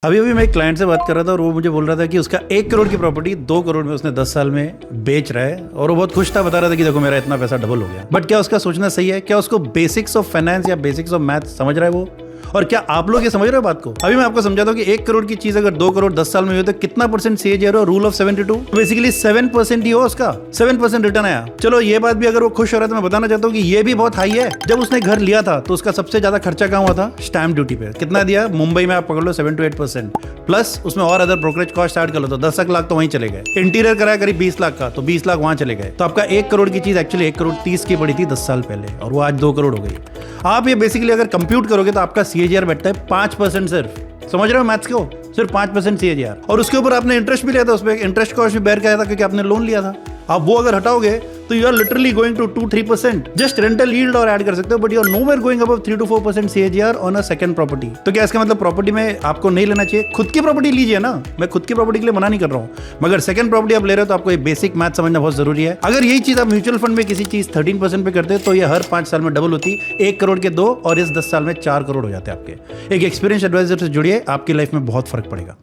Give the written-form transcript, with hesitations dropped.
अभी अभी मैं एक क्लाइंट से बात कर रहा था और वो मुझे बोल रहा था कि उसका 1 करोड़ की प्रॉपर्टी 2 करोड़ में उसने 10 साल में बेच रहा है और वो बहुत खुश था, बता रहा था कि देखो मेरा इतना पैसा डबल हो गया। बट क्या उसका सोचना सही है? क्या उसको बेसिक्स ऑफ फाइनेंस या बेसिक्स ऑफ मैथ समझ रहा है वो? और क्या आप लोग ये समझ रहे हो बात को? अभी मैं आपको समझाता हूँ कि 1 करोड़ की चीज अगर 2 करोड़ 10 साल में हुई तो कितना परसेंट सीएजीआर हो? रूल ऑफ 72 बेसिकली 7% ही हो उसका, 7% रिटर्न आया। चलो ये बात भी अगर वो खुश हो रहा है तो मैं बताना चाहता हूँ कि ये भी बहुत हाई है। जब उसने घर लिया था तो उसका सबसे ज्यादा खर्चा कहाँ हुआ था? स्टैम्प ड्यूटी पे। कितना दिया? मुंबई में आप पकड़ लो 7 to 8%, प्लस उसमें और अदर ब्रोकरेज कॉस्ट ऐड कर लो तो 10 लाख तो वहीं चले गए। इंटीरियर कराया करीब 20 लाख का तो 20 लाख वहां चले गए। तो आपका 1 करोड़ की चीज एक्चुअली 1 करोड़ 30 की पड़ी थी 10 साल पहले और वो आज 2 करोड़ हो गई। आप ये बेसिकली अगर कंप्यूट करोगे तो आपका सीएजीआर बैठता है 5% सिर्फ। समझ रहे हो मैथ्स को? सिर्फ 5% सीएजीआर। और उसके ऊपर आपने इंटरेस्ट भी लिया था, उस पर इंटरेस्ट कॉस्ट भी बेयर किया था क्योंकि आपने लोन लिया था। आप वो अगर हटाओगे तो you are literally going to 2-3% just rental yield और ऐड कर सकते हो, but you are nowhere going above 3 to 4% CAGR on a second property. तो क्या इसका मतलब प्रॉपर्टी में आपको नहीं लेना चाहिए? खुद की प्रॉपर्टी लीजिए ना, मैं खुद की प्रॉपर्टी के लिए मना नहीं कर रहा हूँ, मगर सेकंड प्रॉपर्टी आप ले रहे हो तो आपको ये बेसिक मैथ समझना बहुत जरूरी है। अगर यही चीज आप म्यूचुअल फंड में किसी चीज 13% पे करते तो ये हर 5 साल में डबल होती, 1 करोड़ के 2 और इस 10 साल में 4 करोड़ हो जाते आपके। एक एक्सपीरियंस एडवाइजर से जुड़िए, आपकी लाइफ में बहुत फर्क पड़ेगा।